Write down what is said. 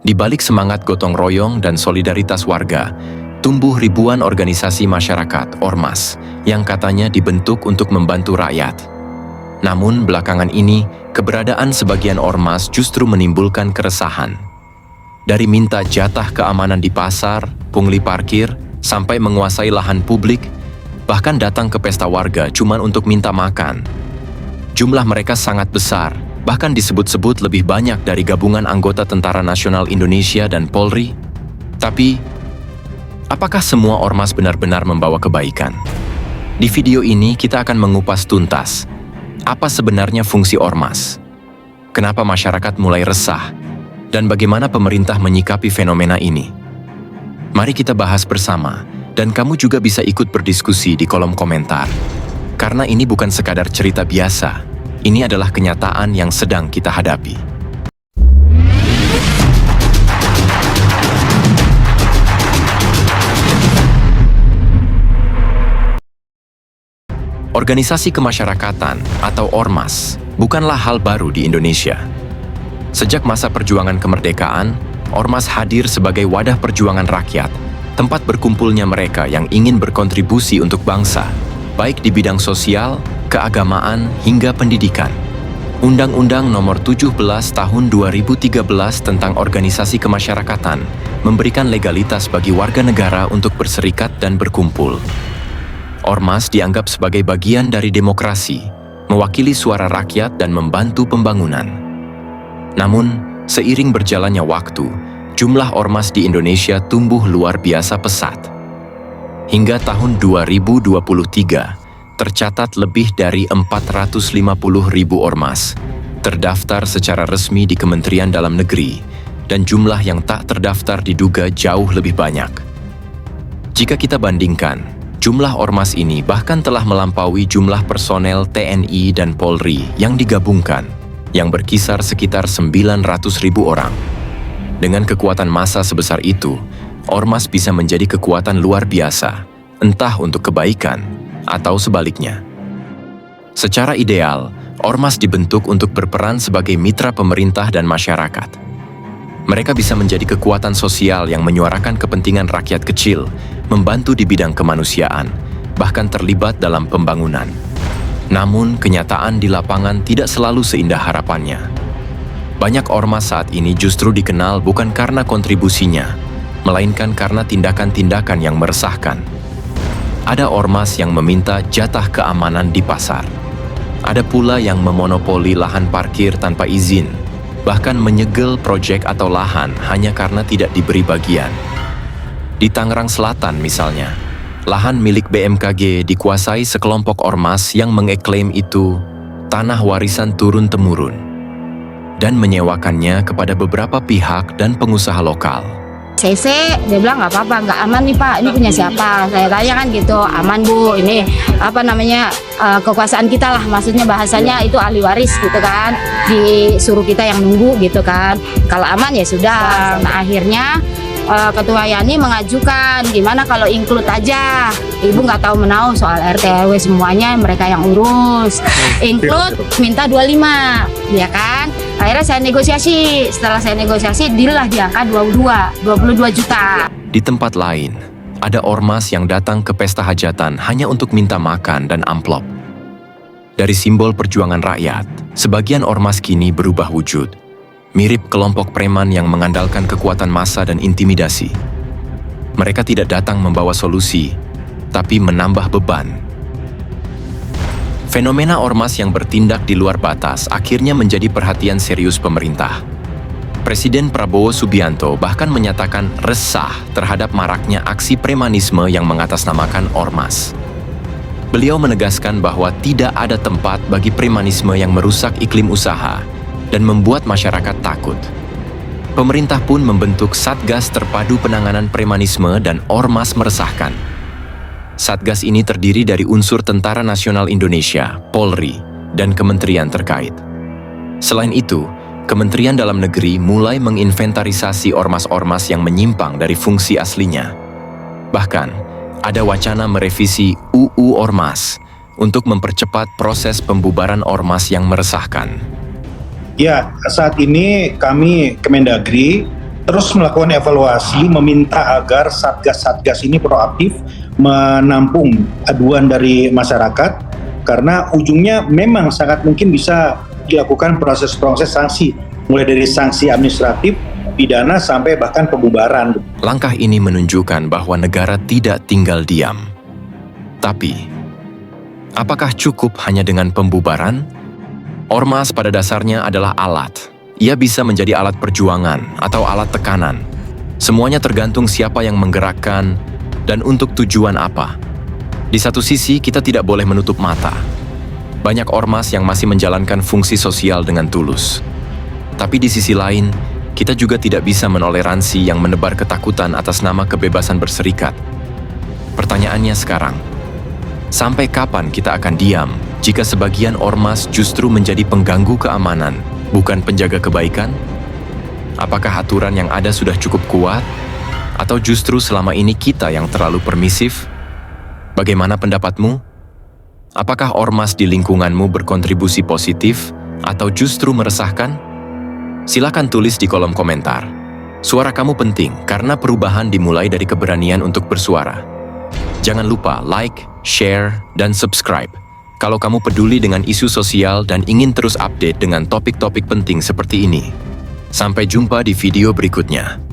Di balik semangat gotong royong dan solidaritas warga, tumbuh ribuan organisasi masyarakat (ormas) yang katanya dibentuk untuk membantu rakyat. Namun belakangan ini, keberadaan sebagian ormas justru menimbulkan keresahan. Dari minta jatah keamanan di pasar, pungli parkir, sampai menguasai lahan publik, bahkan datang ke pesta warga cuma untuk minta makan. Jumlah mereka sangat besar, bahkan disebut-sebut lebih banyak dari gabungan anggota Tentara Nasional Indonesia dan Polri. Tapi, apakah semua ormas benar-benar membawa kebaikan? Di video ini kita akan mengupas tuntas apa sebenarnya fungsi ormas, kenapa masyarakat mulai resah, dan bagaimana pemerintah menyikapi fenomena ini. Mari kita bahas bersama, dan kamu juga bisa ikut berdiskusi di kolom komentar. Karena ini bukan sekadar cerita biasa, ini adalah kenyataan yang sedang kita hadapi. Organisasi kemasyarakatan atau ormas bukanlah hal baru di Indonesia. Sejak masa perjuangan kemerdekaan, ormas hadir sebagai wadah perjuangan rakyat, tempat berkumpulnya mereka yang ingin berkontribusi untuk bangsa, baik di bidang sosial, keagamaan, hingga pendidikan. Undang-Undang Nomor 17 Tahun 2013 tentang Organisasi Kemasyarakatan memberikan legalitas bagi warga negara untuk berserikat dan berkumpul. Ormas dianggap sebagai bagian dari demokrasi, mewakili suara rakyat dan membantu pembangunan. Namun, seiring berjalannya waktu, jumlah ormas di Indonesia tumbuh luar biasa pesat. Hingga tahun 2023, tercatat lebih dari 450.000 ormas terdaftar secara resmi di Kementerian Dalam Negeri, dan jumlah yang tak terdaftar diduga jauh lebih banyak. Jika kita bandingkan, jumlah ormas ini bahkan telah melampaui jumlah personel TNI dan Polri yang digabungkan, yang berkisar sekitar 900.000 orang. Dengan kekuatan massa sebesar itu, ormas bisa menjadi kekuatan luar biasa, entah untuk kebaikan atau sebaliknya. Secara ideal, ormas dibentuk untuk berperan sebagai mitra pemerintah dan masyarakat. Mereka bisa menjadi kekuatan sosial yang menyuarakan kepentingan rakyat kecil, membantu di bidang kemanusiaan, bahkan terlibat dalam pembangunan. Namun, kenyataan di lapangan tidak selalu seindah harapannya. Banyak ormas saat ini justru dikenal bukan karena kontribusinya, melainkan karena tindakan-tindakan yang meresahkan. Ada ormas yang meminta jatah keamanan di pasar. Ada pula yang memonopoli lahan parkir tanpa izin, bahkan menyegel proyek atau lahan hanya karena tidak diberi bagian. Di Tangerang Selatan misalnya, lahan milik BMKG dikuasai sekelompok ormas yang mengeklaim itu tanah warisan turun-temurun dan menyewakannya kepada beberapa pihak dan pengusaha lokal. CC, dia bilang nggak apa-apa, nggak aman nih Pak, ini punya siapa? Saya tanya kan gitu, aman Bu, ini apa namanya kekuasaan kita lah, maksudnya bahasanya itu ahli waris gitu kan, disuruh kita yang nunggu gitu kan, kalau aman ya sudah. Nah akhirnya Ketua Yani mengajukan, gimana kalau include aja, Ibu nggak tahu menau soal RT RW semuanya mereka yang urus, include minta 25, ya kan? Akhirnya saya negosiasi, setelah saya negosiasi deal lah di angka 22 juta. Di tempat lain, ada ormas yang datang ke pesta hajatan hanya untuk minta makan dan amplop. Dari simbol perjuangan rakyat, sebagian ormas kini berubah wujud, mirip kelompok preman yang mengandalkan kekuatan massa dan intimidasi. Mereka tidak datang membawa solusi, tapi menambah beban. Fenomena ormas yang bertindak di luar batas akhirnya menjadi perhatian serius pemerintah. Presiden Prabowo Subianto bahkan menyatakan resah terhadap maraknya aksi premanisme yang mengatasnamakan ormas. Beliau menegaskan bahwa tidak ada tempat bagi premanisme yang merusak iklim usaha dan membuat masyarakat takut. Pemerintah pun membentuk Satgas Terpadu Penanganan Premanisme dan Ormas Meresahkan. Satgas ini terdiri dari unsur Tentara Nasional Indonesia, Polri, dan kementerian terkait. Selain itu, Kementerian Dalam Negeri mulai menginventarisasi ormas-ormas yang menyimpang dari fungsi aslinya. Bahkan, ada wacana merevisi UU Ormas untuk mempercepat proses pembubaran ormas yang meresahkan. Ya, saat ini kami Kemendagri terus melakukan evaluasi, meminta agar satgas-satgas ini proaktif menampung aduan dari masyarakat, karena ujungnya memang sangat mungkin bisa dilakukan proses-proses sanksi, mulai dari sanksi administratif, pidana, sampai bahkan pembubaran. Langkah ini menunjukkan bahwa negara tidak tinggal diam. Tapi, apakah cukup hanya dengan pembubaran? Ormas pada dasarnya adalah alat. Ia bisa menjadi alat perjuangan atau alat tekanan. Semuanya tergantung siapa yang menggerakkan dan untuk tujuan apa. Di satu sisi, kita tidak boleh menutup mata. Banyak ormas yang masih menjalankan fungsi sosial dengan tulus. Tapi di sisi lain, kita juga tidak bisa menoleransi yang menebar ketakutan atas nama kebebasan berserikat. Pertanyaannya sekarang, sampai kapan kita akan diam jika sebagian ormas justru menjadi pengganggu keamanan, bukan penjaga kebaikan? Apakah aturan yang ada sudah cukup kuat? Atau justru selama ini kita yang terlalu permisif? Bagaimana pendapatmu? Apakah ormas di lingkunganmu berkontribusi positif atau justru meresahkan? Silakan tulis di kolom komentar. Suara kamu penting karena perubahan dimulai dari keberanian untuk bersuara. Jangan lupa like, share, dan subscribe kalau kamu peduli dengan isu sosial dan ingin terus update dengan topik-topik penting seperti ini. Sampai jumpa di video berikutnya.